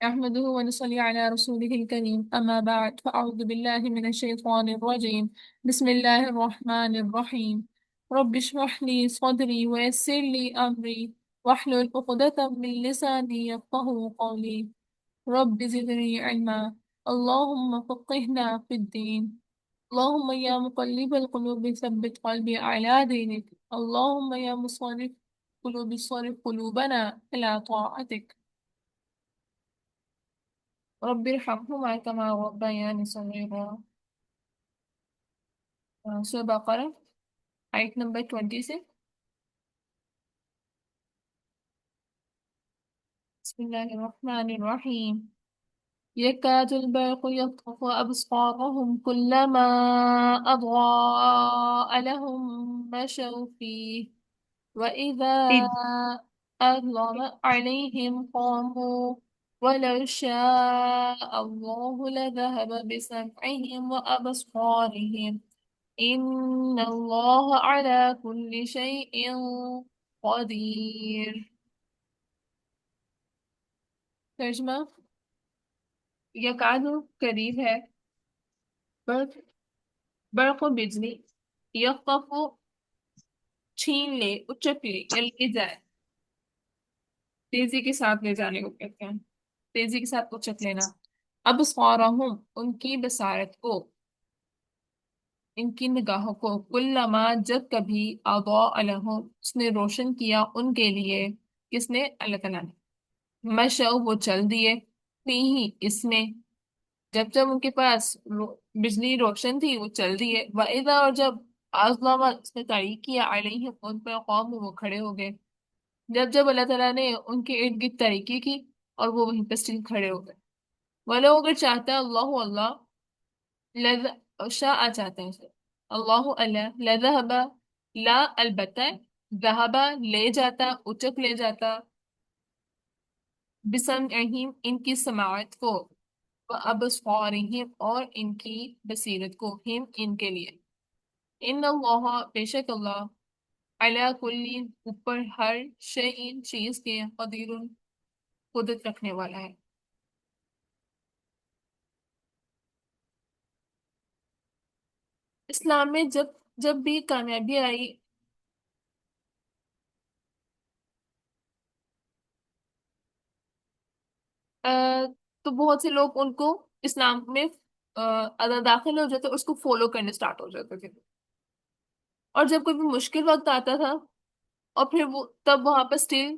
نحمده ونصلي على رسوله الكريم أما بعد فأعوذ بالله من الشيطان الرجيم بسم الله الرحمن الرحيم رب اشرح لي صدري ويسر لي أمري واحلل عقدة من لساني يفقهوا قولي رب زدني علما اللهم فقهنا في الدين اللهم يا مقلب القلوب ثبت قلبي على دينك اللهم يا مصرف قلوب صرف قلوبنا إلى طاعتك رب ارحمهما كما ربياني صغيرا. سورة بقرة آية نمبر 26. بسم الله الرحمن الرحيم يكاد البرق يخطف أبصارهم كلما أضاء لهم مشوا فيه وإذا أظلم عليهم قاموا ولو شاء الله لذهب بسمعهم وأبصارهم إن الله على كل شيء قدير. ترجمہ: یکادو قریب ہے، برق برق و بجلی، یخطف چھین لے، اچک لے یا لے جائے، تیزی کے ساتھ لے جانے کو کہتے ہیں، تیزی کے ساتھ اچک لینا، ابصارہم ان کی بصارت کو، ان کی نگاہوں کو، کلما جب کبھی، اضاء لہم اس نے روشن کیا ان کے لیے، کس نے؟ اللہ تعالیٰ نے، مشوا وہ چل دیے، فیہ اس میں، جب جب ان کے پاس بجلی روشن تھی وہ چل دیے، وَإِذَا اور جب أَظْلَمَ اس نے تاریک کیا، علیہم ان پر، قوم وہ کھڑے ہو گئے، جب جب اللہ تعالیٰ نے ان کے ارد گرد تاریکی کی اور وہ وہیں پہ اسٹل کھڑے ہو گئے، ولو اگر چاہتا ہے اللہ، اللہ شاء چاہتے ہیں اسے، اللہ اللہ، لذہب لا البتہ، ذہبہ لے جاتا، اچک لے جاتا، بسمعہم ان کی سماعت کو، وابصارہم اور ان کی بصیرت کو، ہم ان کے لیے، ان اللہ بے شک اللہ، علی کل اوپر ہر شیء چیز کے، قدیر قدرت رکھنے والا ہے۔ اسلام میں جب جب بھی کامیابی آئی، تو بہت سے لوگ ان کو اسلام میں داخل ہو جاتے، اس کو فالو کرنے سٹارٹ ہو جاتے تھے، اور جب کوئی بھی مشکل وقت آتا تھا اور پھر وہ تب وہاں پر اسٹل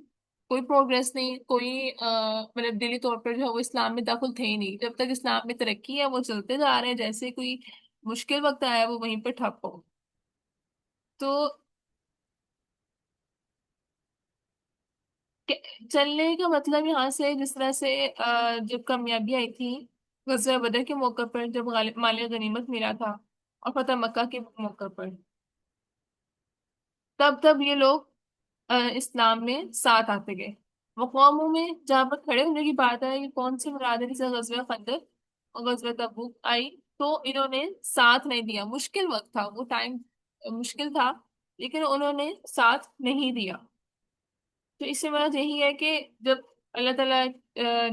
کوئی پروگریس نہیں، کوئی مطلب دلی طور پر جو ہے وہ اسلام میں داخل تھے ہی نہیں، جب تک اسلام میں ترقی ہے وہ چلتے جا رہے ہیں، جیسے کوئی مشکل وقت آیا وہ وہیں پہ ٹھپ ہو۔ تو چلنے کا مطلب یہاں سے جس طرح سے جب کامیابی آئی تھی غزوہ بدر کے موقع پر، جب مال غنیمت ملا تھا، اور فتح مکہ کے موقع پر، تب تب یہ لوگ اسلام میں ساتھ آتے گئے۔ مقاموں میں جہاں پر کھڑے ہونے کی بات ہے، یہ کون سی مراد ہے؟ جیسے غزوہ خندق اور غزوہ تبوک آئی تو انہوں نے ساتھ نہیں دیا، مشکل وقت تھا، وہ ٹائم مشکل تھا، لیکن انہوں نے ساتھ نہیں دیا۔ تو اس سے مراد یہی ہے کہ جب اللہ تعالیٰ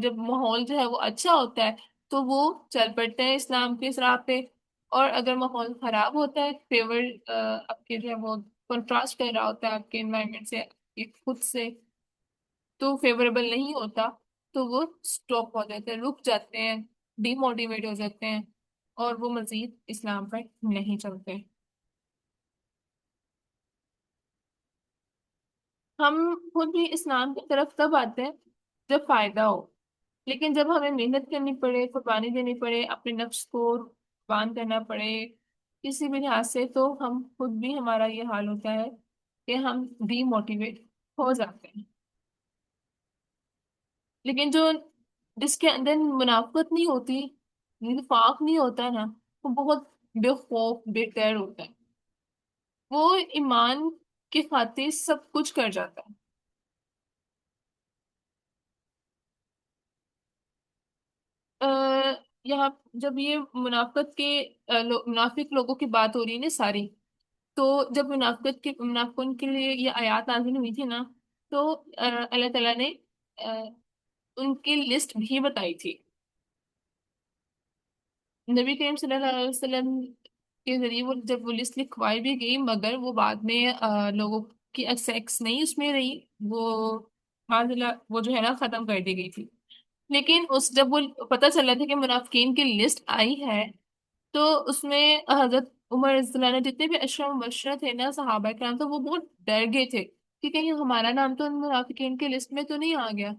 جب ماحول جو ہے وہ اچھا ہوتا ہے تو وہ چل پڑتے ہیں اسلام کے اس راہ پہ، اور اگر ماحول خراب ہوتا ہے، فیور آپ کے جو ہے وہ کنٹراسٹ کر رہا ہوتا ہے آپ کے انوائرمنٹ سے، آپ کے خود سے، تو فیوریبل نہیں ہوتا، تو وہ سٹاپ ہو جاتے ہیں، رک جاتے ہیں، ڈی موٹیویٹ ہو جاتے ہیں، اور وہ مزید اسلام پر نہیں چلتے۔ ہم خود بھی اسلام کی طرف تب آتے ہیں جب فائدہ ہو، لیکن جب ہمیں محنت کرنی پڑے، قربانی دینی پڑے، اپنے نفس کو قربان کرنا پڑے کسی بھی لحاظ سے، تو ہم خود بھی، ہمارا یہ حال ہوتا ہے کہ ہم ڈی موٹیویٹ ہو جاتے ہیں۔ لیکن جس کے اندر منافقت نہیں ہوتی، نفاق نہیں ہوتا نا، وہ بہت بے خوف بے خیر ہوتا ہے، وہ ایمان کی خاطر سب کچھ کر جاتا ہے۔ یہاں جب یہ منافقت کے منافق لوگوں کی بات ہو رہی ہے نا ساری، تو جب منافقوں کے لیے یہ آیات نازل ہوئی تھی نا، تو اللہ تعالیٰ نے ان کی لسٹ بھی بتائی تھی نبی کریم صلی اللہ علیہ وسلم کے ذریعے وہ جب وہ لسٹ لکھوائی بھی گئی مگر وہ بعد میں لوگوں کی ایکس نہیں اس میں رہی وہ معاذ اللہ وہ جو ہے نا ختم کر دی گئی تھی لیکن اس جب وہ پتہ چلا تھا کہ منافقین کی لسٹ آئی ہے تو اس میں حضرت عمر رضی اللہ عنہ جتنے بھی اشرف مبشرہ تھے نا صحابہ کرام تو وہ بہت ڈر گئے تھے کہ کہیں ہمارا نام تو ان منافقین کی لسٹ میں تو نہیں آ گیا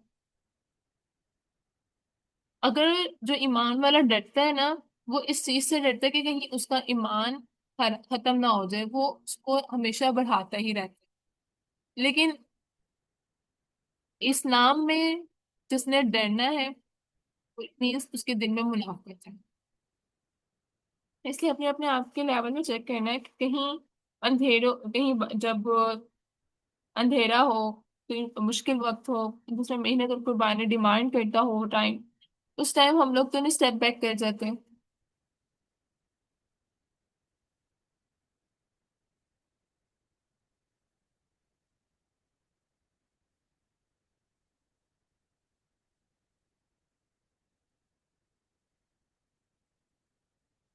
اگر جو ایمان والا ڈرتا ہے نا وہ اس چیز سے ڈرتا ہے کہ کہیں اس کا ایمان ختم نہ ہو جائے وہ اس کو ہمیشہ بڑھاتا ہی رہتا ہے لیکن اسلام میں جس نے ڈرنا ہے وہ اتنی اس کے دل میں منافقت ہے اس لیے اپنے اپنے آپ کے لیول میں چیک کرنا ہے کہ کہیں اندھیروں کہیں جب اندھیرا ہو کہیں مشکل وقت ہو دوسرے محنت اور قربانی ڈیمانڈ کرتا ہو ٹائم اس ٹائم ہم لوگ تو نہیں اسٹیپ بیک کر جاتے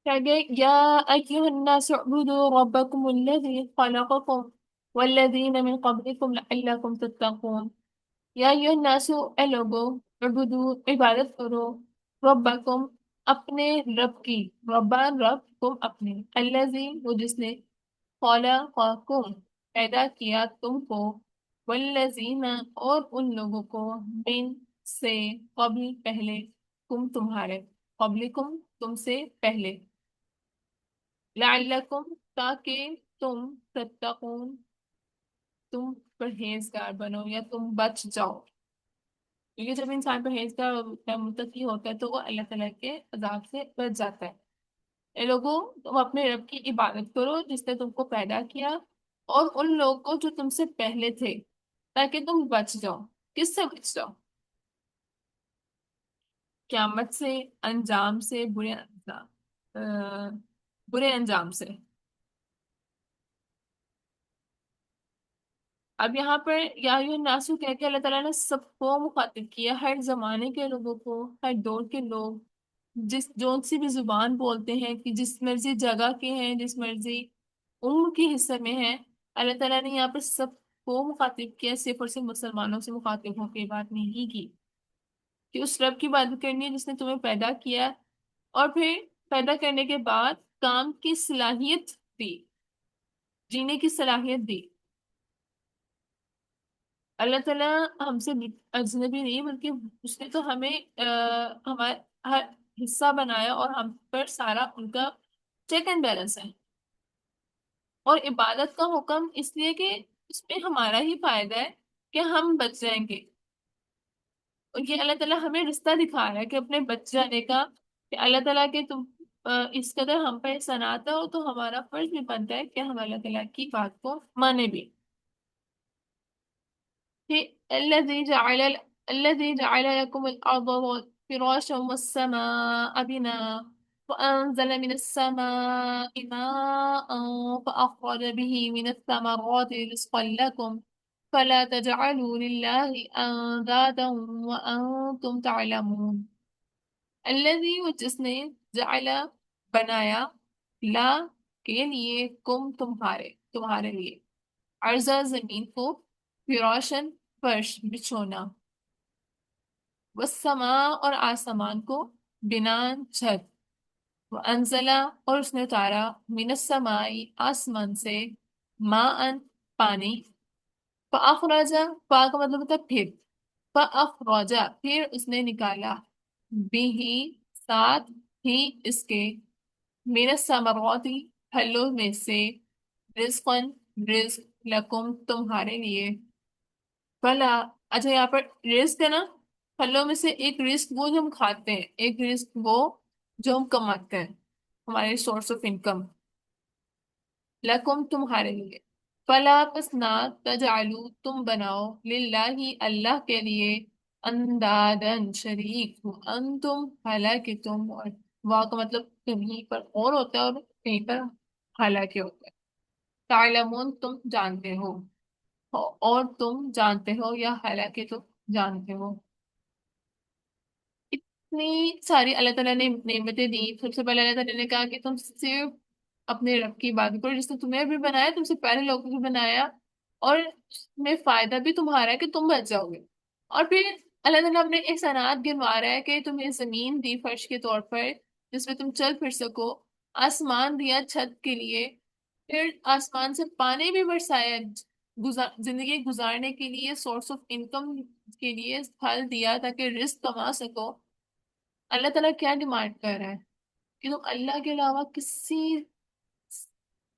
يا أيها الناس اعبدوا ربكم الذي خلقكم والذين من قبلكم لعلكم تتقون یا ایھا الناس اے لوگو اعبدو عبادت کرو ربکم اپنے رب کی ربا رب تم اپنے الذی وہ جس نے خلقکم پیدا کیا تم کو والذین اور ان لوگوں کو من سے قبل پہلے کم تمہارے قبلکم تم سے پہلے لعلکم تاکہ تم تتقون تم پرہیزگار بنو یا تم بچ جاؤ کیونکہ جب انسان پرہیزگار متقی ہوتا ہے تو وہ اللہ تعالیٰ کے عذاب سے بچ جاتا ہے اے لوگوں تم اپنے رب کی عبادت کرو جس نے تم کو پیدا کیا اور ان لوگوں کو جو تم سے پہلے تھے تاکہ تم بچ جاؤ کس سے بچ جاؤ قیامت سے انجام سے برے انجام برے انجام سے اب یہاں پر یا ناسو کہہ کے اللہ تعالیٰ نے سب کو مخاطب کیا ہر زمانے کے لوگوں کو ہر دور کے لوگ جس جون سی بھی زبان بولتے ہیں کہ جس مرضی جگہ کے ہیں جس مرضی عمر کے حصے میں ہیں اللہ تعالیٰ نے یہاں پر سب کو مخاطب کیا صرف اور صرف مسلمانوں سے مخاطب ہو کے بات نہیں کی کہ اس رب کی عبادت کرنی ہے جس نے تمہیں پیدا کیا اور پھر پیدا کرنے کے بعد کام کی صلاحیت دی جینے کی صلاحیت دی اللہ تعالیٰ ہم سے اجنبی نہیں بلکہ اس نے تو ہمیں ہمارا ہر حصہ بنایا اور ہم پر سارا ان کا چیک اینڈ بیلنس ہے اور عبادت کا حکم اس لیے کہ اس میں ہمارا ہی فائدہ ہے کہ ہم بچ جائیں گے اور یہ اللہ تعالیٰ ہمیں رستہ دکھا رہا ہے کہ اپنے بچ جانے کا کہ اللہ تعالیٰ کے تم اس قدر ہم پر احسانات ہو تو ہمارا فرض بھی بنتا ہے کہ ہم اللہ تعالیٰ کی بات کو مانے بھی الذي جعل الذي جعل لكم الأرض فراشا والسماء بناء وأنزل من السماء ماء فأخرج به من الثمرات رزقا لكم فلا تجعلوا لله أندادا وأنتم تعلمون الذي وہ جس نے جعل بنایا لا کے لیے کم تمہارے لیے ارضا زمین کو فراشن فرش بچھونا والسماء اور آسمان کو بنان چھت وانزلا اور اس نے اتارا من السماء آسمان سے ماء پانی فاخرجا فا کا مطلب ہوتا ہے پھر فاخرجا پھر اس نے نکالا بھی ساتھ ہی اس کے من الثمرات پھلوں میں سے رزقن رزق لکم تمہارے لیے فلا اچھا یہاں پر رزق ہے نا پھلوں میں سے ایک رزق وہ جو ہم کھاتے ہیں ایک رزق وہ جو ہم کماتے ہیں ہمارے سورس آف انکم لکم تمہارے لیے فلا پس نہ تجعلوا تم بناؤ للہ اللہ کے لیے اندادن شریک ہو انتم حالانکہ تم اور واہ کا مطلب کہیں پر اور ہوتا ہے اور کہیں پر حالانکہ ہوتا ہے تعلمون تم جانتے ہو اور تم جانتے ہو یا حالانکہ تم جانتے ہو اتنی ساری اللہ تعالیٰ نے نعمتیں دی. سب سے پہلے اللہ تعالیٰ نے کہا کہ تم صرف اپنے رب کی عبادت کرو جس نے تمہیں بھی بنایا, تم سے پہلے لوگوں کو بھی بنایا, اور اس میں فائدہ بھی تمہارا ہے کہ تم بچ جاؤ گے. اور پھر اللہ تعالیٰ اپنے احسانات گنوا رہا ہے کہ تمہیں زمین دی فرش کے طور پر جس میں تم چل پھر سکو, آسمان دیا چھت کے لیے, پھر آسمان سے پانی بھی برسایا زندگی گزارنے کے لیے, سورس آف انکم کے لیے پھل دیا تاکہ رزق کما سکو. اللہ تعالیٰ کیا ڈیمانڈ کر رہا ہے کہ تم اللہ کے علاوہ کسی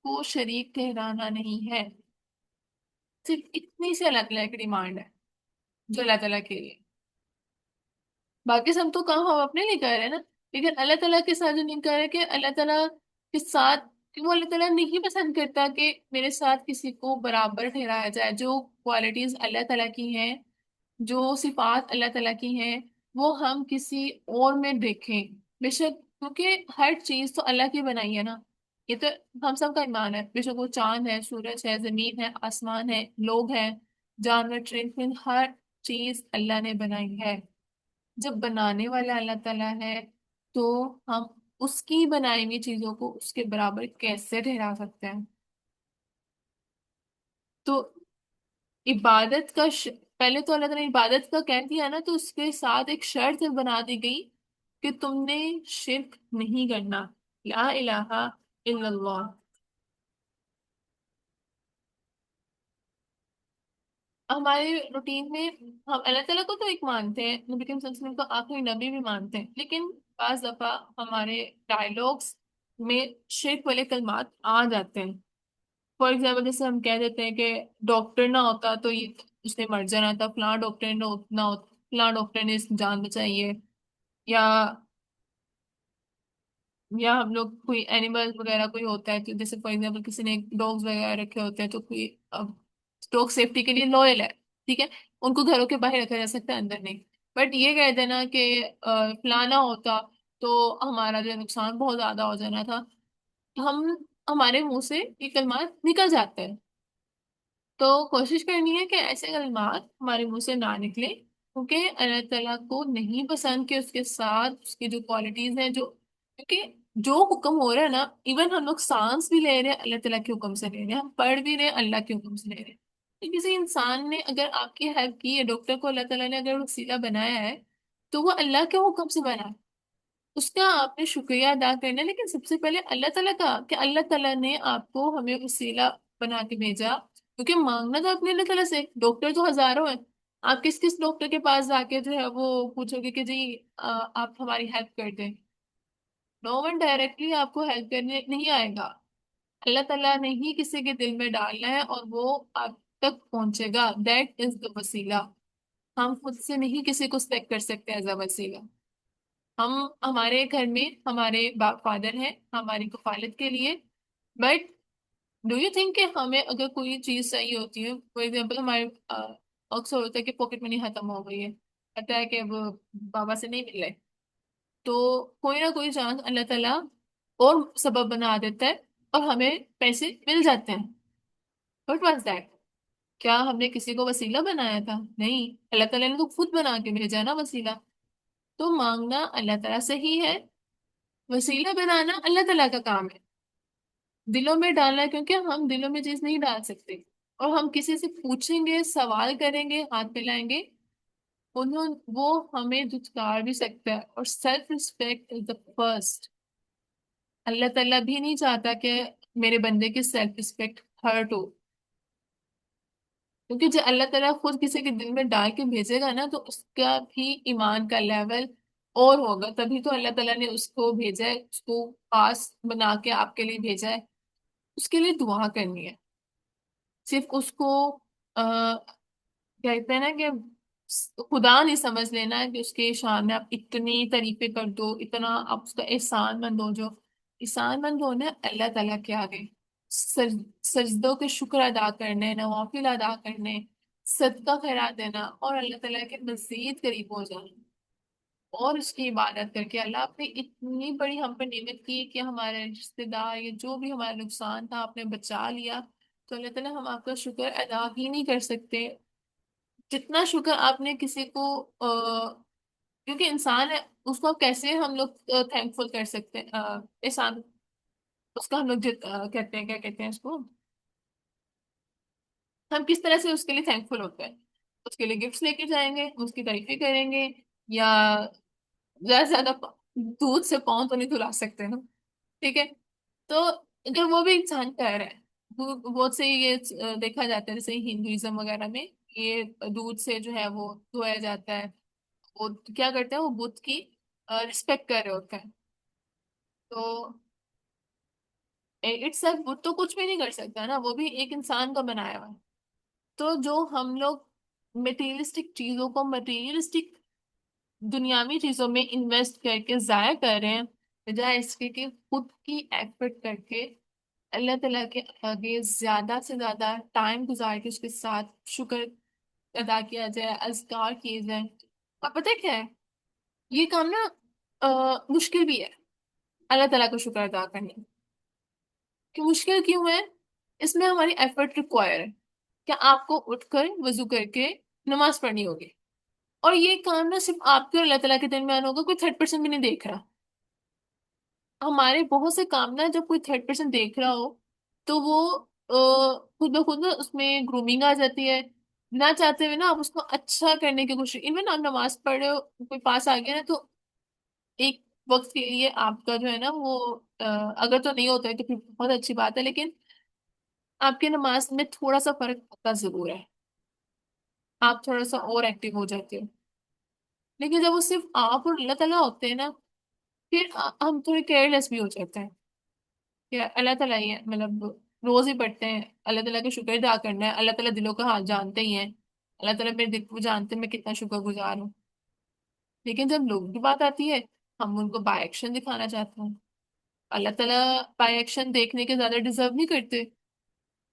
کو شریک ٹھہرانا نہیں ہے. صرف اتنی سی اللہ تعالیٰ کی ڈیمانڈ ہے جو اللہ تعالیٰ کے لیے. باقی سب تو کام ہم اپنے لیے کر رہے ہیں نا, لیکن اللہ تعالیٰ کے ساتھ جو نہیں کر رہے کہ اللہ تعالیٰ کے ساتھ, کہ وہ اللہ تعالیٰ نہیں پسند کرتا کہ میرے ساتھ کسی کو برابر ٹھہرایا جائے. جو کوالٹیز اللہ تعالیٰ کی ہیں, جو صفات اللہ تعالیٰ کی ہیں, وہ ہم کسی اور میں دیکھیں. بے شک کیونکہ ہر چیز تو اللہ کی بنائی ہے نا, یہ تو ہم سب کا ایمان ہے. بے شک وہ چاند ہے, سورج ہے, زمین ہے, آسمان ہے, لوگ ہیں, جانور, ٹرین, ہر چیز اللہ نے بنائی ہے. جب بنانے والا اللہ تعالیٰ ہے تو ہم اس کی بنائی ہوئی چیزوں کو اس کے برابر کیسے ٹھہرا سکتے ہیں؟ تو عبادت کا پہلے تو اللہ تعالیٰ نے عبادت کا کہہ دیا نا, تو اس کے ساتھ ایک شرط بنا دی گئی کہ تم نے شرک نہیں کرنا. لا الہ الا اللہ. ہمارے روٹین میں ہم اللہ تعالیٰ کو تو ایک مانتے ہیں, نبی کریم صلی اللہ علیہ وسلم کو آخری نبی بھی مانتے ہیں, لیکن بعض دفعہ ہمارے ڈائلاگس میں شرک والے کلمات آ جاتے ہیں. فار ایگزامپل جیسے ہم کہہ دیتے ہیں کہ ڈاکٹر نہ ہوتا تو یہ اس نے مر جانا تھا, فلاں ڈاکٹر نہ ہوتا, فلاں ڈاکٹر نے اس کی جان بچائی ہے. یا ہم لوگ کوئی اینیمل وغیرہ کوئی ہوتا ہے, تو جیسے فار ایگزامپل کسی نے ڈاگز وغیرہ رکھے ہوتے ہیں, تو کوئی ڈاگ سیفٹی کے لیے لوئل ہے, ٹھیک ہے, ان کو گھروں کے باہر رکھا جا سکتا ہے, اندر نہیں. بٹ یہ کہہ دینا کہ فلانا ہوتا تو ہمارا جو نقصان بہت زیادہ ہو جانا تھا, ہم ہمارے منہ سے یہ کلمات نکل جاتے ہیں. تو کوشش کرنی ہے کہ ایسے کلمات ہمارے منہ سے نہ نکلے, کیونکہ اللہ تعالیٰ کو نہیں پسند کہ اس کے ساتھ اس کی جو کوالٹیز ہیں, جو کیونکہ جو حکم ہو رہا ہے نا, ایون ہم لوگ سانس بھی لے رہے ہیں اللہ تعالیٰ کے حکم سے لے رہے ہیں, ہم پڑھ بھی رہے ہیں اللہ کے حکم سے لے رہے ہیں. تو کسی انسان نے اگر آپ کی ہیلپ کی ہے, ڈاکٹر کو اللہ تعالیٰ نے اگر وسیلہ بنایا ہے, تو وہ اللہ کے حکم سے بنا ہے, اس کا آپ نے شکریہ ادا کرنا ہے. لیکن سب سے پہلے اللہ تعالیٰ کا, کہ اللہ تعالیٰ نے آپ کو ہمیں وسیلہ بنا کے بھیجا, کیونکہ مانگنا تو اپنے اللہ تعالیٰ سے. ڈاکٹر تو ہزاروں ہیں, آپ کس کس ڈاکٹر کے پاس جا کے جو ہے وہ پوچھو گے کہ جی آپ ہماری ہیلپ کر دیں. نو ون ڈائریکٹلی آپ کو ہیلپ کرنے نہیں آئے گا. اللہ تعالیٰ نے ہی کسی کے دل میں ڈالنا ہے اور وہ آپ تک پہنچے گا. دیٹ از دا وسیلہ. ہم خود سے نہیں کسی کو سلیکٹ کر سکتے ایز اے وسیلہ. ہم ہمارے گھر میں ہمارے باپ فادر ہیں ہماری کفالت کے لیے, بٹ ڈو یو تھنک کہ ہمیں اگر کوئی چیز چاہیے ہوتی ہے, فور ایگزامپل ہمارے اکثر ہوتا ہے کہ پاکٹ منی ختم ہو گئی ہے, پتا ہے کہ وہ بابا سے نہیں مل رہے, تو کوئی نہ کوئی چانس اللہ تعالیٰ اور سبب بنا دیتا ہے اور ہمیں پیسے مل جاتے ہیں. What was that? کیا ہم نے کسی کو وسیلہ بنایا تھا؟ نہیں, اللہ تعالیٰ نے تو خود بنا کے بھیجا نا وسیلہ. تو مانگنا اللہ تعالیٰ سے ہی ہے, وسیلہ بنانا اللہ تعالیٰ کا کام ہے. دلوں میں ڈالنا ہے, کیونکہ ہم دلوں میں چیز نہیں ڈال سکتے, اور ہم کسی سے پوچھیں گے, سوال کریں گے, ہاتھ پھیلائیں گے, وہ ہمیں دھتکار بھی سکتا ہے. اور self respect is the first. اللہ تعالیٰ بھی نہیں چاہتا کہ میرے بندے کی سیلف ریسپیکٹ ہرٹ ہو, کیونکہ جو اللہ تعالیٰ خود کسی کے دل میں ڈال کے بھیجے گا نا, تو اس کا بھی ایمان کا لیول اور ہوگا. تبھی تو اللہ تعالیٰ نے اس کو بھیجا ہے, اس کو پاس بنا کے آپ کے لیے بھیجا ہے. اس کے لیے دعا کرنی ہے, صرف اس کو کہتے ہیں نا کہ خدا نہیں سمجھ لینا ہے کہ اس کے شان میں آپ اتنی تعریفیں کر دو, اتنا آپ اس کا احسان مند ہو. جو احسان مند ہونا ہے اللہ تعالیٰ کے آگے, سجدوں کے شکر ادا کرنے, نوافل ادا کرنے, صدقہ خیرات دینا, اور اللہ تعالیٰ کے مزید قریب ہو جانا, اور اس کی عبادت کر کے. اللہ آپ نے اتنی بڑی ہم پر نعمت کی کہ ہمارے رشتے دار یا جو بھی ہمارا نقصان تھا آپ نے بچا لیا, تو اللہ تعالیٰ ہم آپ کا شکر ادا ہی نہیں کر سکتے. جتنا شکر آپ نے کسی کو کیونکہ انسان ہے، اس کو کیسے ہم لوگ تھینک فل کر سکتے ہیں، احسان اس کا ہم لوگ کہتے ہیں، کیا کہتے ہیں اس کو، ہم کس طرح سے اس کے لیے تھینک فل ہوتے ہیں؟ اس کے لیے گفٹس لے کے جائیں گے، اس کی تعریفیں کریں گے، یا زیادہ سے زیادہ دودھ سے پاؤں تو نہیں دھلا سکتے نا، ٹھیک ہے؟ تو اگر وہ بھی انسان کر رہا ہے، بہت سے یہ دیکھا جاتا ہے جیسے ہندوازم وغیرہ میں، یہ دودھ سے جو ہے وہ دھویا جاتا ہے، وہ کیا کرتے ہیں، وہ بدھ کی رسپیکٹ کر رہے ہوتے ہیں، تو اٹس بدھ تو کچھ بھی نہیں کر سکتا نا، وہ بھی ایک انسان کا بنایا ہوا ہے۔ تو جو ہم لوگ مٹیریلسٹک چیزوں کو، مٹیریلسٹک دنیاوی چیزوں میں انویسٹ کر کے ضائع کر رہے ہیں، بجائے اس کے کہ خود کی ایفرٹ کر کے اللہ تعالیٰ کے آگے زیادہ سے زیادہ ٹائم گزار کے اس کے ساتھ شکر ادا کیا جائے، اذکار کیے جائیں۔ اور پتہ ہے کیا ہے، یہ کام نا مشکل بھی ہے، اللہ تعالیٰ کا شکر ادا کرنے کہ مشکل کیوں ہے؟ اس میں ہماری ایفرٹ ریکوائر ہے کہ آپ کو اٹھ کر وضو کر کے نماز پڑھنی ہوگی، اور یہ کام نا صرف آپ کے اور اللہ تعالیٰ کے درمیان ہوگا، کوئی تھرڈ پرسن بھی نہیں دیکھ رہا۔ ہمارے بہت سے کام نا جب کوئی تھرڈ پرسن دیکھ رہا ہو تو وہ خود بخود نا اس میں گرومنگ آ جاتی ہے، نہ چاہتے ہوئے نا آپ اس کو اچھا کرنے کی کوشش، ایون آپ نماز پڑھ رہے ہو، کوئی پاس آ گیا نا تو ایک وقت کے لیے آپ کا جو ہے نا وہ اگر تو نہیں ہوتا ہے تو پھر بہت اچھی بات ہے، لیکن آپ کے نماز میں تھوڑا سا فرق آتا ضرور ہے، آپ تھوڑا سا اور ایکٹیو ہو جاتے ہو، لیکن جب وہ صرف آپ اور اللہ تعالیٰ ہوتے ہیں نا، پھر ہم تھوڑے کیئر لیس بھی ہو جاتے ہیں کہ اللہ تعالیٰ ہی ہے، مطلب روز ہی پڑھتے ہیں، اللہ تعالیٰ کا شکر ادا کرنا ہے، اللہ تعالیٰ دلوں کا حال جانتے ہی ہیں، اللہ تعالیٰ میرے دل کو جانتے ہیں میں کتنا شکر گزار ہوں، لیکن جب لوگوں کی بات آتی ہے ہم ان کو بائی ایکشن دکھانا چاہتے ہیں۔ اللہ تعالیٰ بائی ایکشن دیکھنے کے زیادہ ڈیزرو نہیں کرتے،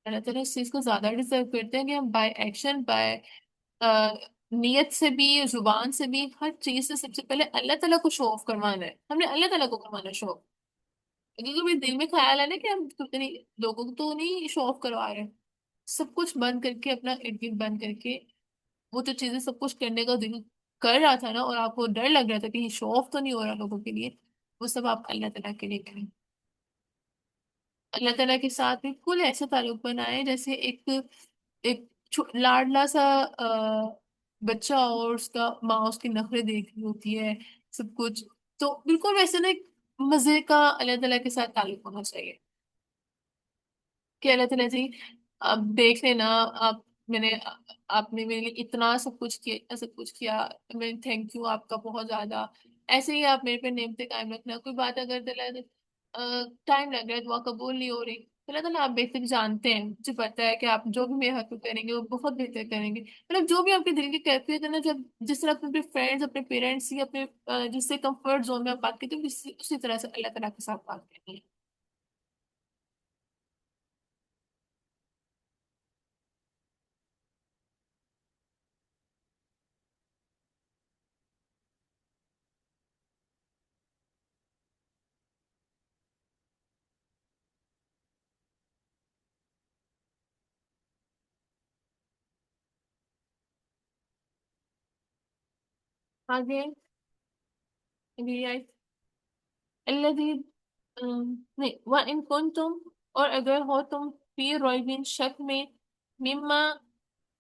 اللہ تعالیٰ اس چیز کو زیادہ ڈیزرو کرتے ہیں کہ ہم بائی ایکشن، بائی نیت سے بھی، زبان سے بھی، ہر چیز سے سب سے پہلے اللہ تعالیٰ کو شو آف کروانا ہے، ہم نے اللہ تعالیٰ کو کروانا ہے شو آف، کیونکہ بھی دل میں خیال ہے نا کہ ہم کتنی لوگوں کو تو نہیں شو آف کروا رہے ہیں، سب کچھ بند کر کے، اپنا ارد گرد بند کر کے، وہ جو چیزیں سب کچھ کرنے کا دل کر رہا تھا نا، اور آپ کو ڈر لگ رہا تھا کہ یہ شو آف تو نہیں ہو رہا لوگوں کے لیے، وہ سب آپ اللہ تعالیٰ کے لیے کریں، اللہ تعالیٰ کے ساتھ بالکل ایسا تعلق بنائے جیسے ایک لاڈلا سا بچہ، اور اس کا ماں اس کی نخرے دیکھ رہی ہوتی ہے، سب کچھ، تو بالکل ویسے نا ایک مزے کا اللہ تعالیٰ کے ساتھ تعلق ہونا چاہیے کہ اللہ تعالیٰ جی اب دیکھ لینا، آپ میں نے آپ نے میرے لیے اتنا سب کچھ کیا، اتنا سب کچھ کیا، میں تھینک یو آپ کا بہت زیادہ، ایسے ہی آپ میرے پہ نعمتیں قائم رکھنا، کوئی بات اگر ٹائم لگ رہا ہے، دعا قبول نہیں ہو رہی، تو اللہ تعالیٰ آپ بہتر جانتے ہیں، مجھے پتا ہے کہ آپ جو بھی میرے حق میں کریں گے وہ بہت بہتر کریں گے، مطلب جو بھی آپ کے دل کی کیفیت ہے نا، جب جس طرح اپنے فرینڈس، اپنے پیرنٹس یا اپنے جس سے کمفرٹ زون میں آپ بات کرتے ہیں، اسی طرح سے اللہ تعالیٰ کے ساتھ بات کرنی ہے۔ آگے الذی نہیں، وَإِن كُنتُم، اور اگر ہو تم فی ریبٍ شک میں، مما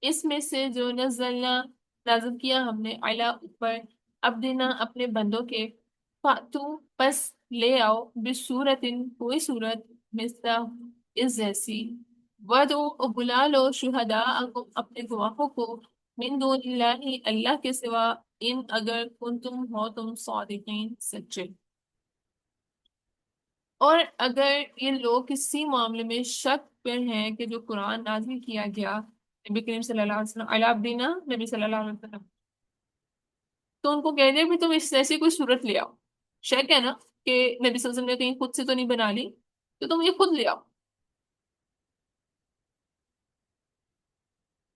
اس میں سے جو نزلنا نازل کیا ہم نے علی اوپر، عبدنا اپنے بندوں کے، فاتو پس لے آؤ، بصورتن کوئی صورت، مثلا اس جیسی، ودعو بلا لو شہداءکم اپنے گواہوں کو، من دون اللہ اللہ کے سوا، ان اگر کنتم ہو تم صادقین سچے، اور اگر یہ لوگ کسی معاملے میں شک پر ہیں کہ جو قرآن نازل کیا گیا نبی کریم صلی اللہ علیہ وسلم علی عبدینا، نبی صلی اللہ علیہ وسلم، تو ان کو کہہ دیں بھی تم اس جیسی کوئی صورت لے آؤ، شک ہے نا کہ نبی صلی اللہ علیہ وسلم نے کہیں خود سے تو نہیں بنا لی، تو تم یہ خود لے آؤ،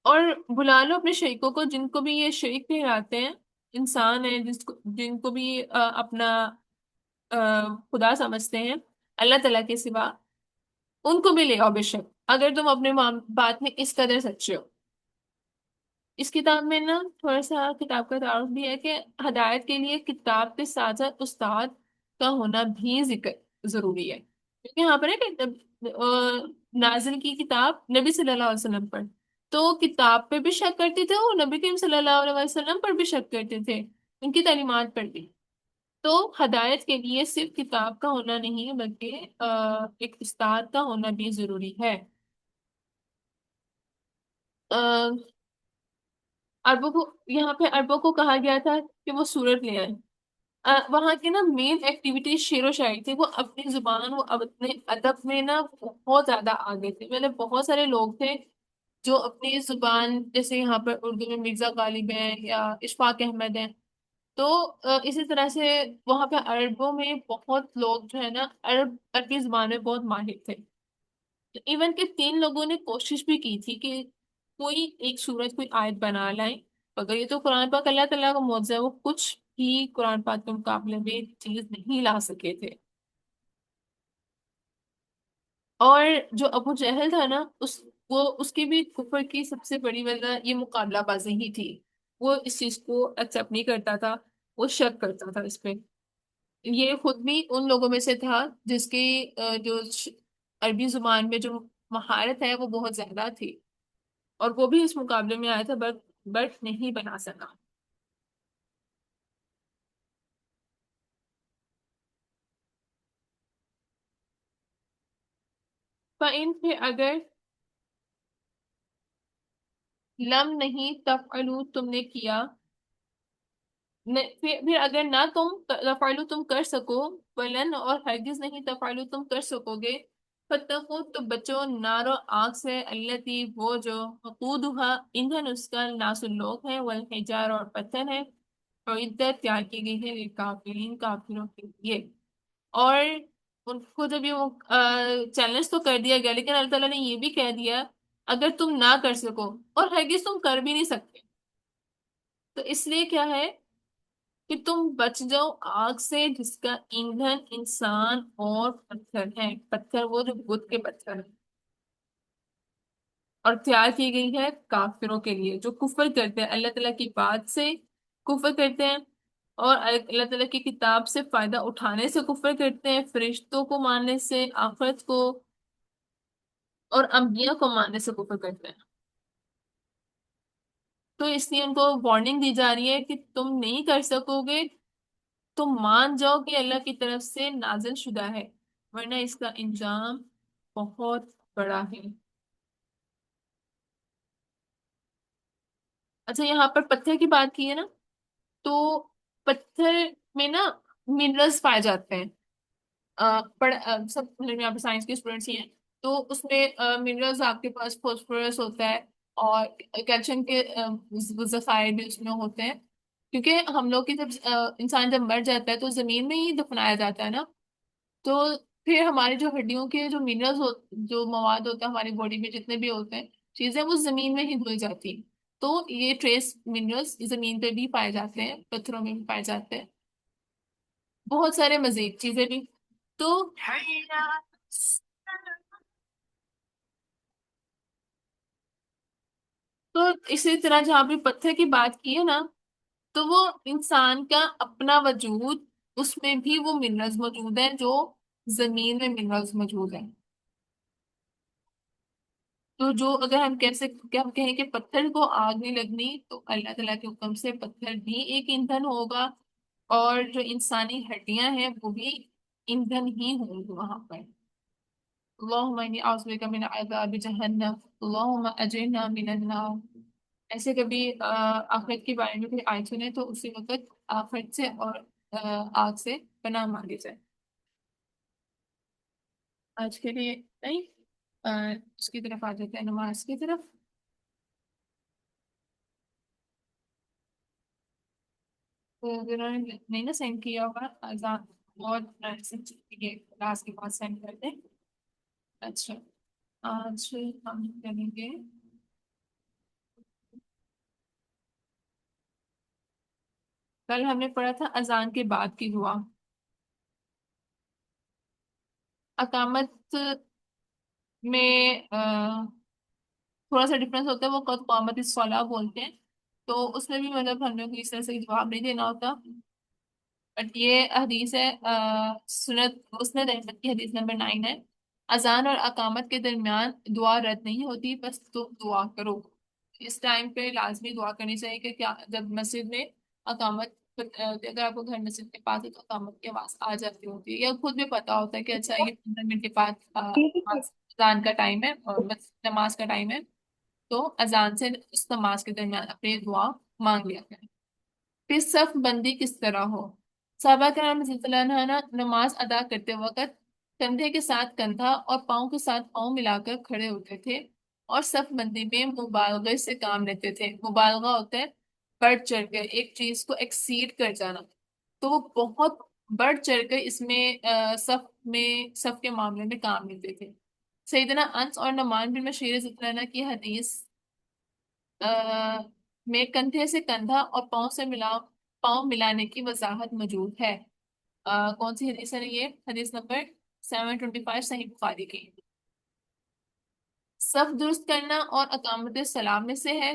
اور بلا لو اپنے شریکوں کو، جن کو بھی یہ شریک ٹھہراتے ہیں، انسان ہیں جن کو بھی اپنا خدا سمجھتے ہیں اللہ تعالیٰ کے سوا، ان کو بھی لے آؤ بے شک، اگر تم اپنے بات میں اس قدر سچے ہو، اس کتاب میں نا تھوڑا سا کتاب کا تعارف بھی ہے کہ ہدایت کے لیے کتاب کے ساتھ ساتھ استاد کا ہونا بھی ذکر ضروری ہے، کیونکہ یہاں پر ہے کہ نازل کی کتاب نبی صلی اللہ علیہ وسلم پر، تو کتاب پہ بھی شک کرتے تھے اور نبی کریم صلی اللہ علیہ وسلم پر بھی شک کرتے تھے، ان کی تعلیمات پر بھی۔ تو ہدایت کے لیے صرف کتاب کا ہونا نہیں بلکہ ایک استاد کا ہونا بھی ضروری ہے۔ عربوں کو یہاں پہ عربوں کو کہا گیا تھا کہ وہ سورت لے آئے۔ وہاں کی نا مین ایکٹیویٹی شعر و شاعری تھی، وہ اپنی زبان وہ اپنے ادب میں نا بہت زیادہ آگے تھے، مطلب بہت سارے لوگ تھے جو اپنی زبان، جیسے یہاں پر اردو میں مرزا غالب ہیں یا اشفاق احمد ہیں، تو اسی طرح سے وہاں پہ عربوں میں بہت لوگ جو ہے نا عربی زبان میں بہت ماہر تھے۔ ایون کہ تین لوگوں نے کوشش بھی کی تھی کہ کوئی ایک سورت کوئی آیت بنا لائیں، مگر یہ تو قرآن پاک اللہ تعالیٰ کا معجزہ ہے، وہ کچھ بھی قرآن پاک کے مقابلے میں چیز نہیں لا سکے تھے۔ اور جو ابو جہل تھا نا، وہ اس کی بھی کفر کی سب سے بڑی وجہ یہ مقابلہ بازی ہی تھی، وہ اس چیز کو ایکسپٹ نہیں کرتا تھا، وہ شک کرتا تھا اس پہ۔ یہ خود بھی ان لوگوں میں سے تھا جس کی عربی زبان میں جو مہارت ہے وہ بہت زیادہ تھی، اور وہ بھی اس مقابلے میں آیا تھا، بٹ نہیں بنا سکا۔ فَإِن پھر اگر لم نہیں تفعلوا تم نے کیا، پھر اگر نہ تم تفعلوا تم کر سکو، ولن اور ہرگز نہیں تفعلوا تم کر سکو گے، فتقو تو بچو نارو آگ سے، التی وہ جو وقودها ایندھن اس کا ناس لوگ ہیں، والحجار اور پتھر ہے، اور عدت تیار کی گئی ہے للکافرین کافروں کے لیے۔ اور ان کو جب یہ چیلنج تو کر دیا گیا، لیکن اللہ تعالیٰ نے یہ بھی کہہ دیا اگر تم نہ کر سکو اور ہرگز تم کر بھی نہیں سکتے، تو اس لیے کیا ہے کہ تم بچ جاؤ آگ سے جس کا ایندھن انسان اور پتھر ہے، پتھر وہ جو بدھ کے پتھر ہیں، اور تیار کی گئی ہے کافروں کے لیے جو کفر کرتے ہیں اللہ تعالیٰ کی بات سے، کفر کرتے ہیں، اور اللہ تعالیٰ کی کتاب سے فائدہ اٹھانے سے کفر کرتے ہیں، فرشتوں کو ماننے سے، آخرت کو اور انبیاء کو ماننے سے کفر کرتے ہیں۔ تو اس لیے ان کو وارننگ دی جا رہی ہے کہ تم نہیں کر سکو گے، تم مان جاؤ کہ اللہ کی طرف سے نازل شدہ ہے، ورنہ اس کا انجام بہت بڑا ہے۔ اچھا، یہاں پر پتھر کی بات کی ہے نا، تو پتھر میں نا منرلز پائے جاتے ہیں، سب یہاں پہ سائنس کے اسٹوڈینٹس ہی ہیں، تو اس میں منرلز آپ کے پاس فاسفورس ہوتا ہے، اور کیلشیم کے ذخائر بھی اس میں ہوتے ہیں، کیونکہ ہم لوگ کی جب انسان جب مر جاتا ہے تو زمین میں ہی دفنایا جاتا ہے نا، تو پھر ہماری جو ہڈیوں کے جو منرلز جو مواد ہوتا ہے ہماری باڈی میں جتنے بھی ہوتے ہیں چیزیں، وہ زمین میں ہی دھل جاتی ہیں، تو یہ ٹریس منرلز زمین پہ بھی پائے جاتے ہیں، پتھروں میں بھی پائے جاتے ہیں، بہت سارے مزید چیزیں بھی۔ تو تو اسی طرح جہاں پہ پتھر کی بات کی ہے نا، تو وہ انسان کا اپنا وجود، اس میں بھی وہ منرلز موجود ہیں جو زمین میں منرلز موجود ہیں۔ تو جو اگر ہم کہہ سکتے کہ ہم کہیں کہ پتھر کو آگ نہیں لگنی، تو اللہ تعالیٰ کے حکم سے پتھر بھی ایک ایندھن ہوگا، اور جو انسانی ہڈیاں ہیں وہ بھی ایندھن ہی ہوں گی وہاں پر۔ اللہم انی اعوذ بک من عذاب جہنم، اللہم اجرنا من النار۔ ایسے کبھی آخرت کے بارے میں کوئی آیت سنے تو اسی وقت آخرت سے اور آگ سے پناہ مانگی جائے۔ آج کے لیے نہیں، اس کی طرف آ جاتے ہیں، نماز کی طرف۔ تو جنہوں نے نہیں نا سینڈ کیا ہوگا اذان، اور یہ کلاس کے بعد سینڈ کر دیں۔ اچھا، آج ہم کریں گے، کل ہم نے پڑھا تھا اذان کے بعد کی دعا۔ اقامت میں تھوڑا سا ڈفرنس ہوتا ہے، وہ قد قامت الصلاۃ بولتے ہیں، تو اس میں بھی مطلب ہم لوگ کو اس طرح سے جواب نہیں دینا ہوتا. بٹ یہ حدیث ہے سنت مسند احمد کی حدیث نمبر 9 ہے. اذان اور اقامت کے درمیان دعا رد نہیں ہوتی، بس تم دعا کرو. اس ٹائم پہ لازمی دعا کرنی چاہیے کہ کیا جب مسجد میں اقامت اگر آپ کو گھر مسجد کے پاس ہے تو اقامت کی آواز آ جاتی ہوتی ہے، یا خود بھی پتا ہوتا ہے کہ اچھا یہ 15 منٹ کے بعد اذان کا ٹائم ہے اور نماز کا ٹائم ہے، تو اذان سے اس نماز کے درمیان اپنی دعا مانگ لیا کریں. پھر صف بندی کس طرح ہو؟ صحابہ کرام رضی اللہ عنہ نماز ادا کرتے وقت کندھے کے ساتھ کندھا اور پاؤں کے ساتھ پاؤں ملا کر کھڑے ہوتے تھے، اور صف بندی میں مبالغے سے کام لیتے تھے. مبالغہ ہوتا ہے بڑھ چڑھ کر ایک چیز کو ایکسیڈ کر جانا، تو وہ بہت بڑھ چڑھ کر اس میں صف کے معاملے میں کام لیتے تھے. سیدنا انس اور نعمان بن بشیر رضی اللہ عنہ کی حدیث میں کندھے سے کندھا اور پاؤں ملانے کی وضاحت موجود ہے. کون سی حدیث ہے یہ؟ حدیث نمبر 725 صحیح بخاری کی. صف درست کرنا اور اقامت سلام میں سے ہے،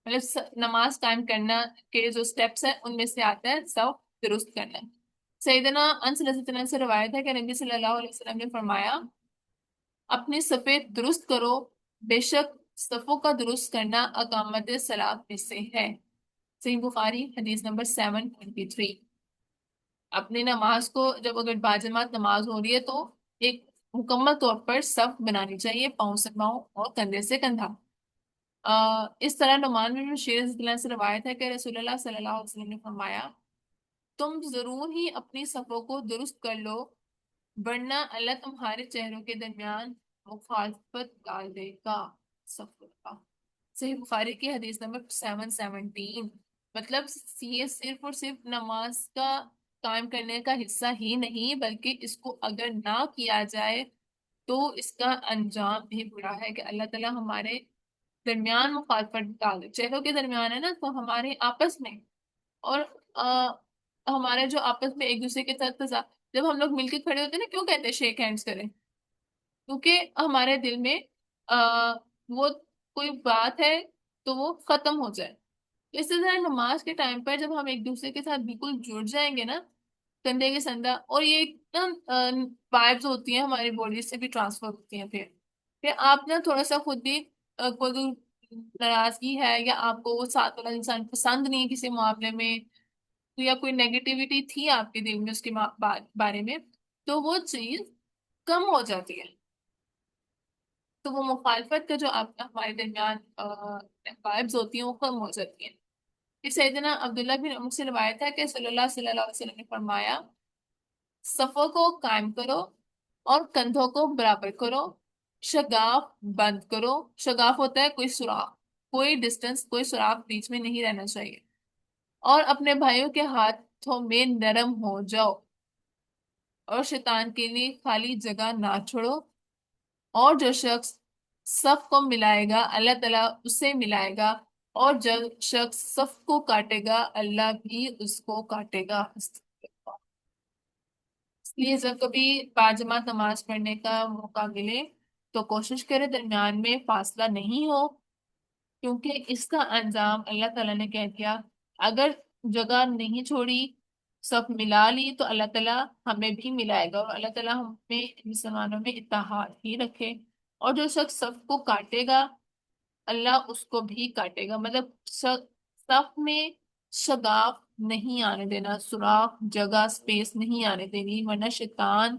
مطلب نماز قائم کرنا کے جو سٹیپس ہیں ان میں سے آتا ہے صف درست کرنا. سیدنا انس رضی اللہ عنہ سے روایت ہے کہ نبی صلی اللہ علیہ وسلم نے فرمایا اپنی صفیں درست کرو، بے شک صفوں کا درست کرنا اقامت صلاۃ میں سے ہے. صحیح بخاری حدیث نمبر 723. اپنی نماز کو جب اگر باجماعت نماز ہو رہی ہے تو ایک مکمل طور پر صف بنانی چاہیے، پاؤں سے پاؤں اور کندھے سے کندھا. اس طرح نعمان بن بشیر رضی اللہ عنہ سے روایت ہے کہ رسول اللہ صلی اللہ علیہ وسلم نے فرمایا تم ضرور ہی اپنی صفوں کو درست کر لو، ورنہ اللہ تمہارے چہروں کے درمیان مخالفت ڈال دے گا. صف کا صحیح بخاری کی حدیث نمبر 717. مطلب یہ صرف اور صرف نماز کا قائم کرنے کا حصہ ہی نہیں، بلکہ اس کو اگر نہ کیا جائے تو اس کا انجام بھی برا ہے کہ اللہ تعالیٰ ہمارے درمیان مخالفت ڈال دے. چہروں کے درمیان ہے نا، تو ہمارے آپس میں اور ہمارے جو آپس میں ایک دوسرے کے ساتھ جب ہم لوگ مل کے کھڑے ہوتے ہیں نا، کیوں کہتے ہیں شیک ہینڈس کریں؟ کیونکہ ہمارے دل میں وہ کوئی بات ہے تو وہ ختم ہو جائے. اس طرح نماز کے ٹائم پر جب ہم ایک دوسرے کے ساتھ بالکل جڑ جائیں گے نا، کندھے کے سندھا، اور یہ ایک نا وائبز ہوتی ہیں ہماری باڈی سے بھی ٹرانسفر ہوتی ہیں. پھر آپ نا تھوڑا سا خود بھی کوئی ناراضگی ہے یا آپ کو وہ ساتھ والا انسان پسند نہیں ہے کسی معاملے میں، یا کوئی نیگیٹیوٹی تھی آپ کے دل میں اس کے بارے میں، تو وہ چیز کم ہو جاتی ہے. تو وہ مخالفت کا جو آپ ہمارے درمیان وائبز ہوتی ہیں وہ کم ہو جاتی ہیں. پھر سیدنا عبداللہ بن عمر سے روایت ہے کہ صلی اللہ علیہ وسلم نے فرمایا صفوں کو قائم کرو اور کندھوں کو برابر کرو، شگاف بند کرو. شگاف ہوتا ہے کوئی سوراخ، کوئی ڈسٹنس، کوئی سوراخ بیچ میں نہیں رہنا چاہیے. اور اپنے بھائیوں کے ہاتھوں میں نرم ہو جاؤ، اور شیطان کے لیے خالی جگہ نہ چھوڑو. اور جو شخص صف کو ملائے گا اللہ تعالیٰ اسے ملائے گا، اور جو شخص صف کو کاٹے گا اللہ بھی اس کو کاٹے گا. اس لیے جب کبھی باجماعت نماز پڑھنے کا موقع ملے تو کوشش کرے درمیان میں فاصلہ نہیں ہو، کیونکہ اس کا انجام اللہ تعالیٰ نے کہہ دیا. اگر جگہ نہیں چھوڑی، سب ملا لی، تو اللہ تعالیٰ ہمیں بھی ملائے گا، اور اللہ تعالیٰ ہمیں مسلمانوں میں اتحاد ہی رکھے. اور جو شخص سب کو کاٹے گا اللہ اس کو بھی کاٹے گا. مطلب صف میں شگاف نہیں آنے دینا، سوراخ، جگہ، سپیس نہیں آنے دینی، ورنہ شیطان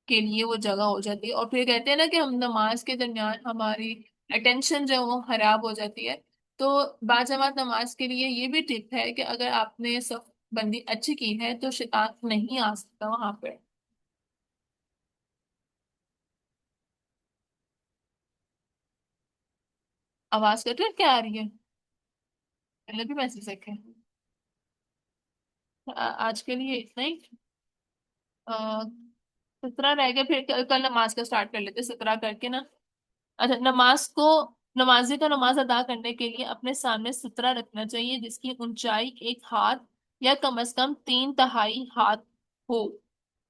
کے لیے وہ جگہ ہو جاتی ہے. اور پھر کہتے ہیں نا کہ ہم نماز کے درمیان ہماری اٹینشن جو وہ خراب ہو جاتی ہے. تو باجماعت نماز کے لیے یہ بھی ٹپ ہے کہ اگر آپ نے صف بندی اچھی کی ہے تو شیطان نہیں آ سکتا وہاں پہ. آواز کٹ رہی ہے؟ کیا آ رہی ہے؟ پہلے بھی میسج دیکھے. آج کے لیے اتنا ہی. 17 رہ گئے، پھر کل نماز کا سٹارٹ کر لیتے 17 کر کے نا. اچھا، نمازی کو نماز ادا کرنے کے لیے اپنے سامنے سترہ رکھنا چاہیے جس کی اونچائی 1 ہاتھ یا کم از کم 3/4 ہاتھ ہو.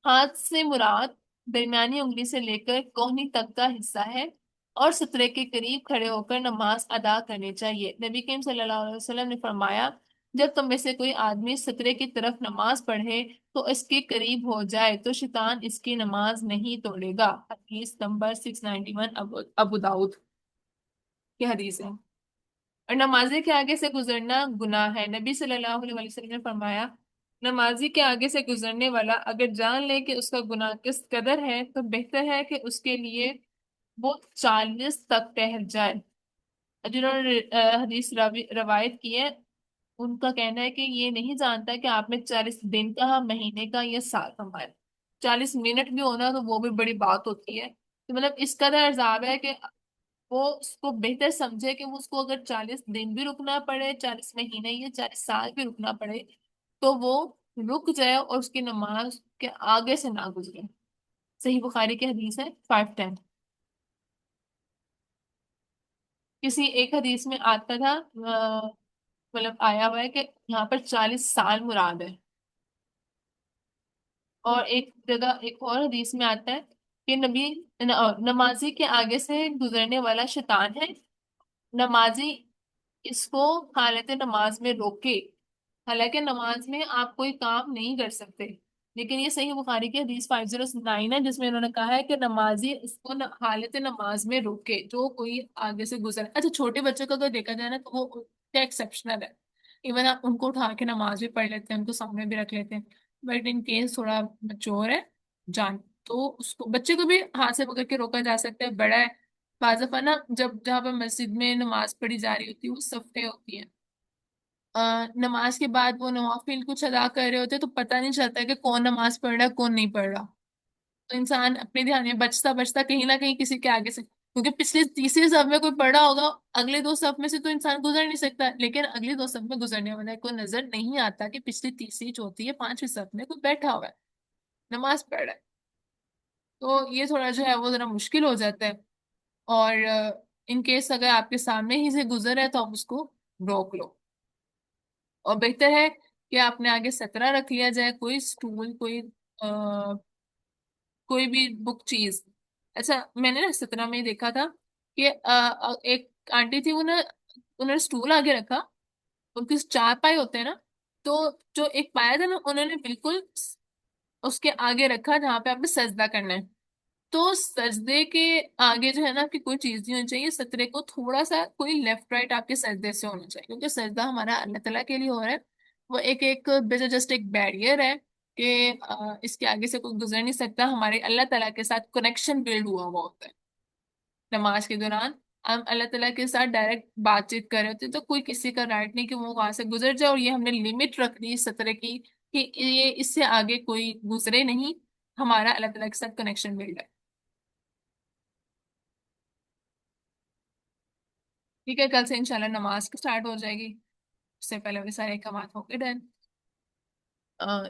ہاتھ سے مراد درمیانی انگلی سے لے کر کوہنی تک کا حصہ ہے، اور سترے کے قریب کھڑے ہو کر نماز ادا کرنی چاہیے۔ نبی کریم صلی اللہ علیہ وسلم نے فرمایا جب تم میں سے کوئی آدمی سترے کی طرف نماز پڑھے تو اس کے قریب ہو جائے تو شیطان اس کی نماز نہیں توڑے گا۔ حدیث نمبر 691، ابو داؤد کی حدیث ہے۔ اور نمازی کے آگے سے گزرنا گناہ ہے۔ نبی صلی اللہ علیہ وسلم نے فرمایا نمازی کے آگے سے گزرنے والا اگر جان لے کہ اس کا گناہ کس قدر ہے تو بہتر ہے کہ اس کے لیے وہ 40 تک ٹہر جائے۔ جنہوں نے حدیث روایت کی ہے ان کا کہنا ہے کہ یہ نہیں جانتا کہ آپ نے 40 دن کا، مہینے کا یا سال کا مانا۔ 40 منٹ بھی ہونا تو وہ بھی بڑی بات ہوتی ہے۔ تو مطلب اس قدر عذاب ہے کہ وہ اس کو بہتر سمجھے کہ وہ اس کو اگر 40 دن بھی رکنا پڑے، 40 مہینے یا 40 سال بھی رکنا پڑے تو وہ رک جائے اور اس کی نماز کے آگے سے نہ گزرے۔ صحیح بخاری کی حدیث ہے 510۔ کسی ایک حدیث میں آتا تھا مطلب آیا ہوا ہے کہ یہاں پر 40 سال مراد ہے، اور ایک جگہ ایک اور حدیث میں آتا ہے کہ نمازی کے آگے سے گزرنے والا شیطان ہے، نمازی اس کو حالت نماز میں روکے۔ حالانکہ نماز میں آپ کوئی کام نہیں کر سکتے، لیکن یہ صحیح بخاری کی حدیث 509 ہے جس میں انہوں نے کہا ہے کہ نمازی اس کو حالت نماز میں روکے جو کوئی آگے سے گزر۔ اچھا چھوٹے بچوں کا اگر دیکھا جائے نا تو وہ ایکسپشنل ہے، ایون آپ ان کو اٹھا کے نماز بھی پڑھ لیتے ہیں، ان کو سامنے بھی رکھ لیتے ہیں، بٹ ان کیس تھوڑا مچور ہے جان تو اس کو بچے کو بھی ہاتھ سے پکڑ کے روکا جا سکتا ہے، بڑا ہے۔ بعض دفعہ نا جب جہاں پر مسجد میں نماز پڑھی جا رہی ہوتی ہے وہ صفیں ہوتی ہیں، نماز کے بعد وہ نوافل کچھ ادا کر رہے ہوتے ہیں تو پتہ نہیں چلتا کہ کون نماز پڑھ رہا ہے کون نہیں پڑھ رہا، تو انسان اپنے دھیان میں بچتا بچتا کہیں نہ کہیں کسی کے آگے سے، کیونکہ پچھلے تیسری صف میں کوئی پڑھا ہوگا، اگلے دو صف میں سے تو انسان گزر نہیں سکتا، لیکن اگلی دو صف میں گزرنے والا کوئی نظر نہیں آتا کہ پچھلی تیسری چوتھی یا پانچویں صف میں کوئی بیٹھا ہوا ہے نماز پڑھ رہا ہے، تو یہ تھوڑا جو ہے وہ ذرا مشکل ہو جاتا ہے۔ اور ان کیس اگر آپ کے سامنے ہی سے گزر ہے تو آپ اس کو روک لو، اور بہتر ہے کہ آپ نے آگے سترہ رکھ لیا جائے، کوئی سٹول کوئی بھی بک چیز۔ اچھا میں نے نا سترہ میں ہی دیکھا تھا کہ ایک آنٹی تھی، انہوں نے سٹول آگے رکھا، ان کے چار پائے ہوتے ہیں نا، تو جو ایک پایا تھا نا انہوں نے بالکل اس کے آگے رکھا جہاں پہ آپ نے سجدہ کرنا ہے، تو سجدے کے آگے جو ہے نا کہ کوئی چیز نہیں ہونی چاہیے، سترے کو تھوڑا سا کوئی لیفٹ رائٹ آپ کے سجدے سے ہونا چاہیے، کیونکہ سجدہ ہمارا اللہ تعالیٰ کے لیے ہو رہا ہے، وہ ایک جسٹ ایک بیریئر ہے کہ اس کے آگے سے کوئی گزر نہیں سکتا، ہمارے اللہ تعالیٰ کے ساتھ کنیکشن بلڈ ہوا ہوا ہوتا ہے نماز کے دوران، ہم اللہ تعالیٰ کے ساتھ ڈائریکٹ بات چیت کر رہے ہوتے ہیں تو کوئی کسی کا رائٹ نہیں کہ وہ وہاں سے گزر جائے، اور یہ ہم نے لمٹ رکھ دی سترے کی کہ یہ اس سے آگے کوئی گزرے نہیں، ہمارا اللہ تعالیٰ کے ساتھ کنیکشن بلڈ ہے۔ ٹھیک ہے، کل سے انشاءاللہ نماز اسٹارٹ ہو جائے گی، اس سے پہلے والے سارے احکامات ہو گئے ڈن۔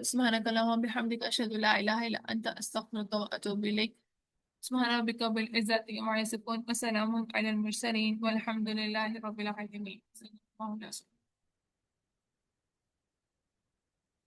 سبحانک اللہم بحمدک اشہد ان لا الہ الا انت استغفرک و اتوب الیک۔ سبحان ربک رب العزت عما یصفون وسلام علی المرسلین والحمد للہ رب العالمین۔